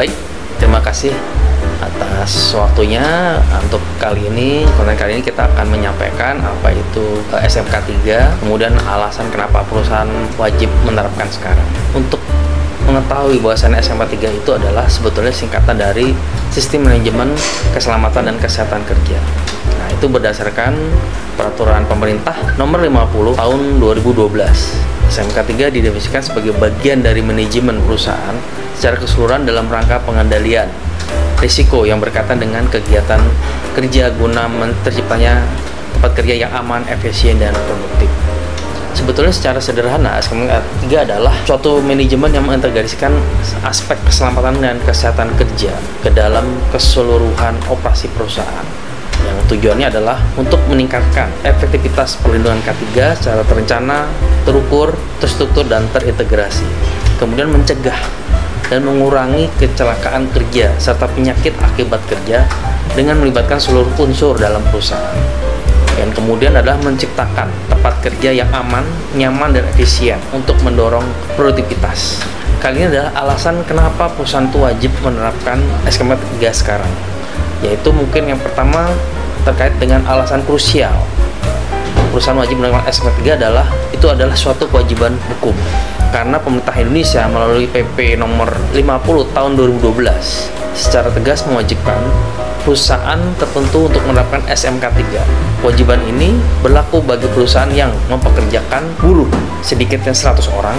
Baik, terima kasih atas waktunya. Untuk konten kali ini kita akan menyampaikan apa itu SMK 3, kemudian alasan kenapa perusahaan wajib menerapkan sekarang. Untuk mengetahui bahwasannya SMK 3 itu adalah sebetulnya singkatan dari Sistem Manajemen Keselamatan dan Kesehatan Kerja. Nah, itu berdasarkan peraturan pemerintah nomor 50 tahun 2012. SMK 3 didefinisikan sebagai bagian dari manajemen perusahaan secara keseluruhan dalam rangka pengendalian risiko yang berkaitan dengan kegiatan kerja guna terciptanya tempat kerja yang aman, efisien, dan produktif. Sebetulnya secara sederhana, SMK 3 adalah suatu manajemen yang mengintegrasikan aspek keselamatan dan kesehatan kerja ke dalam keseluruhan operasi perusahaan. Yang tujuannya adalah untuk meningkatkan efektivitas perlindungan K3 secara terencana, terukur, terstruktur, dan terintegrasi. Kemudian mencegah dan mengurangi kecelakaan kerja serta penyakit akibat kerja dengan melibatkan seluruh unsur dalam perusahaan. Dan kemudian adalah menciptakan tempat kerja yang aman, nyaman, dan efisien untuk mendorong produktivitas. Kali ini adalah alasan kenapa perusahaan itu wajib menerapkan SMK 3 sekarang. Yaitu mungkin yang pertama terkait dengan alasan krusial. Perusahaan wajib menerapkan SMK 3 adalah suatu kewajiban hukum. Karena pemerintah Indonesia melalui PP nomor 50 tahun 2012 secara tegas mewajibkan perusahaan tertentu untuk menerapkan SMK 3. Kewajiban ini berlaku bagi perusahaan yang mempekerjakan buruh sedikitnya 100 orang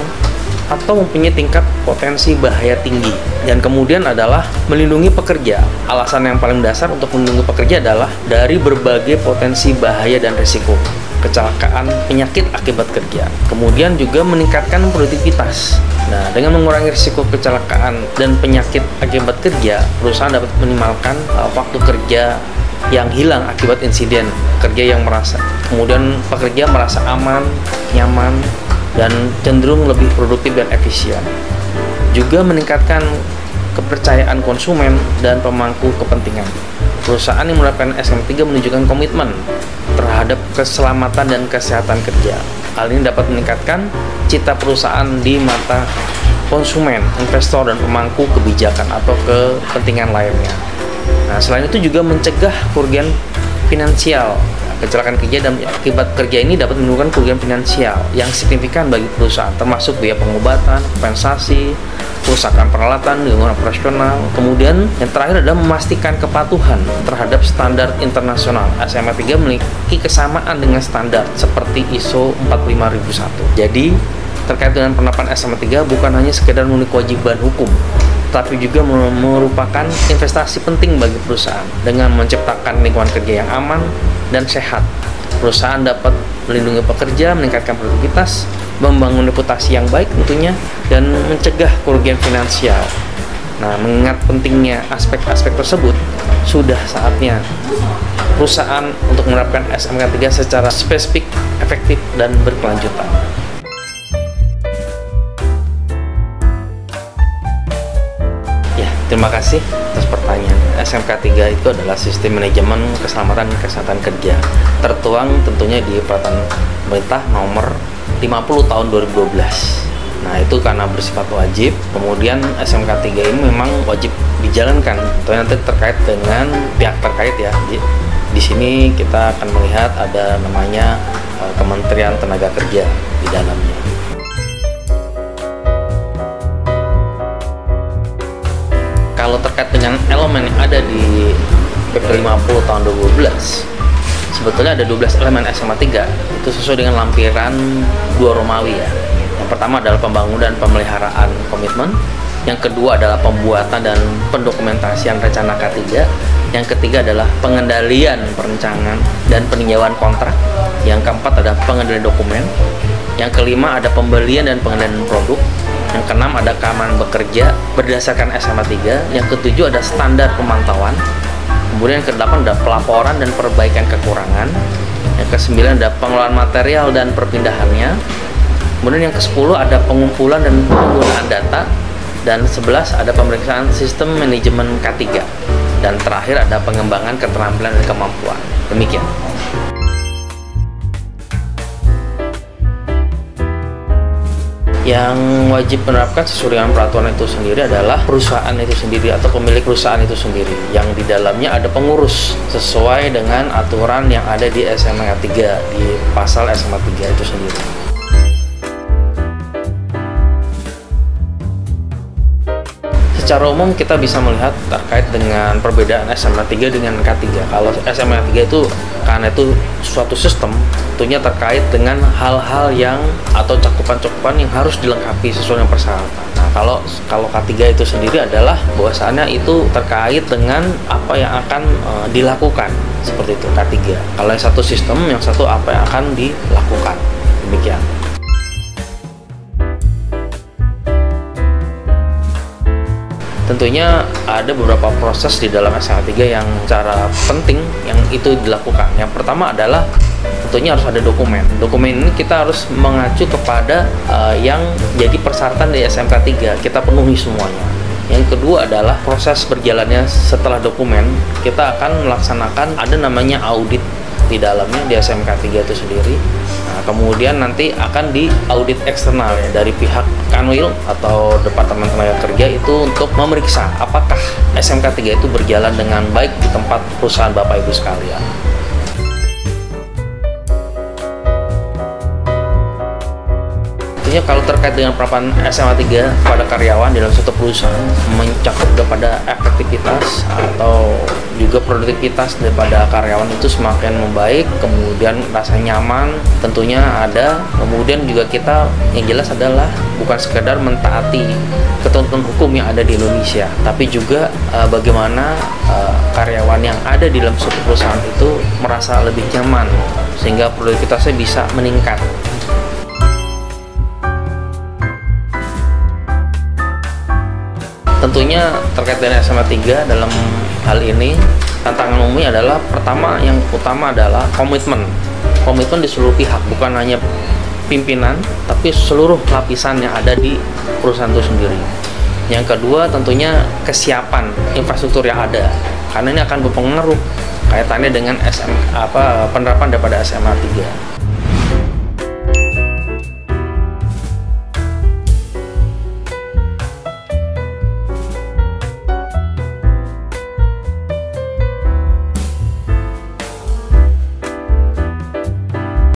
atau mempunyai tingkat potensi bahaya tinggi. Dan kemudian adalah melindungi pekerja. Alasan yang paling dasar untuk melindungi pekerja adalah dari berbagai potensi bahaya dan risiko kecelakaan, penyakit akibat kerja. Kemudian juga meningkatkan produktivitas. Nah, dengan mengurangi risiko kecelakaan dan penyakit akibat kerja, perusahaan dapat meminimalkan waktu kerja yang hilang akibat insiden kerja yang kemudian pekerja merasa aman, nyaman, dan cenderung lebih produktif dan efisien. Juga meningkatkan kepercayaan konsumen dan pemangku kepentingan. Perusahaan yang menerapkan SMK 3 menunjukkan komitmen terhadap keselamatan dan kesehatan kerja. Hal ini dapat meningkatkan citra perusahaan di mata konsumen, investor, dan pemangku kebijakan atau kepentingan lainnya. Nah, selain itu juga mencegah kerugian finansial. Kecelakaan kerja dan akibat kerja ini dapat menimbulkan kerugian finansial yang signifikan bagi perusahaan, termasuk biaya pengobatan, kompensasi, kerusakan peralatan, gangguan operasional. Kemudian yang terakhir adalah memastikan kepatuhan terhadap standar internasional. SMK 3 memiliki kesamaan dengan standar seperti ISO 45001. Jadi terkait dengan penerapan SMK 3 bukan hanya sekedar memenuhi kewajiban hukum, tapi juga merupakan investasi penting bagi perusahaan. Dengan menciptakan lingkungan kerja yang aman dan sehat, perusahaan dapat melindungi pekerja, meningkatkan produktivitas, membangun reputasi yang baik tentunya, dan mencegah kerugian finansial. Nah, mengingat pentingnya aspek-aspek tersebut, sudah saatnya perusahaan untuk menerapkan SMK 3 secara spesifik, efektif, dan berkelanjutan. Terima kasih atas pertanyaan. SMK 3 itu adalah Sistem Manajemen Keselamatan dan Kesehatan Kerja. Tertuang tentunya di Peraturan Pemerintah nomor 50 tahun 2012. Nah, itu karena bersifat wajib. Kemudian SMK 3 ini memang wajib dijalankan. Tentunya nanti terkait dengan pihak terkait ya. Di sini kita akan melihat ada namanya Kementerian Tenaga Kerja di dalamnya. Kalau terkait dengan elemen yang ada di PP 50 tahun 2012, sebetulnya ada 12 elemen SMK 3. Itu sesuai dengan lampiran 2 Romawi ya. Yang pertama adalah pembangunan dan pemeliharaan komitmen. Yang kedua adalah pembuatan dan pendokumentasian rencana K3. Yang ketiga adalah pengendalian perencanaan dan peninjauan kontrak. Yang keempat adalah pengendalian dokumen. Yang kelima ada pembelian dan pengendalian produk. Yang keenam ada keamanan bekerja berdasarkan SMK 3. Yang ketujuh ada standar pemantauan. Kemudian yang kedelapan ada pelaporan dan perbaikan kekurangan. Yang kesembilan ada pengelolaan material dan perpindahannya. Kemudian yang ke-10 ada pengumpulan dan penggunaan data. Dan 11 ada pemeriksaan sistem manajemen K3. Dan terakhir ada pengembangan keterampilan dan kemampuan. Demikian. Yang wajib menerapkan sesuai dengan peraturan itu sendiri adalah perusahaan itu sendiri atau pemilik perusahaan itu sendiri, yang di dalamnya ada pengurus sesuai dengan aturan yang ada di SMA 3, di pasal SMA 3 itu sendiri. Secara umum kita bisa melihat terkait dengan perbedaan SMA 3 dengan K3. Kalau SMA 3 itu karena itu suatu sistem, tentunya terkait dengan hal-hal yang atau cakupan-cakupan yang harus dilengkapi sesuai dengan persyaratan. Nah, kalau K3 itu sendiri adalah bahwasannya itu terkait dengan apa yang akan dilakukan, seperti itu K3. Kalau yang satu sistem, yang satu apa yang akan dilakukan. Demikian. Tentunya ada beberapa proses di dalam SMA 3 yang cara penting yang itu dilakukan. Yang pertama adalah tentunya harus ada dokumen. Dokumen ini kita harus mengacu kepada yang jadi persyaratan di SMK 3. Kita penuhi semuanya. Yang kedua adalah proses berjalannya setelah dokumen. Kita akan melaksanakan ada namanya audit di dalamnya di SMK 3 itu sendiri. Nah, kemudian nanti akan diaudit eksternal ya, dari pihak Kanwil atau Departemen Tenaga Kerja itu untuk memeriksa apakah SMK 3 itu berjalan dengan baik di tempat perusahaan Bapak Ibu sekalian. Tentunya kalau terkait dengan penerapan SMA 3 pada karyawan dalam suatu perusahaan mencakup kepada efektivitas atau juga produktivitas daripada karyawan itu semakin membaik, kemudian rasa nyaman tentunya ada, kemudian juga kita yang jelas adalah bukan sekedar mentaati ketentuan hukum yang ada di Indonesia, tapi juga bagaimana karyawan yang ada di dalam suatu perusahaan itu merasa lebih nyaman sehingga produktivitasnya bisa meningkat. Tentunya terkait dengan SMA 3 dalam hal ini tantangan umumnya adalah pertama, yang utama adalah komitmen di seluruh pihak, bukan hanya pimpinan tapi seluruh lapisan yang ada di perusahaan itu sendiri. Yang kedua tentunya kesiapan infrastruktur yang ada, karena ini akan berpengaruh kaitannya dengan penerapan daripada SMA 3.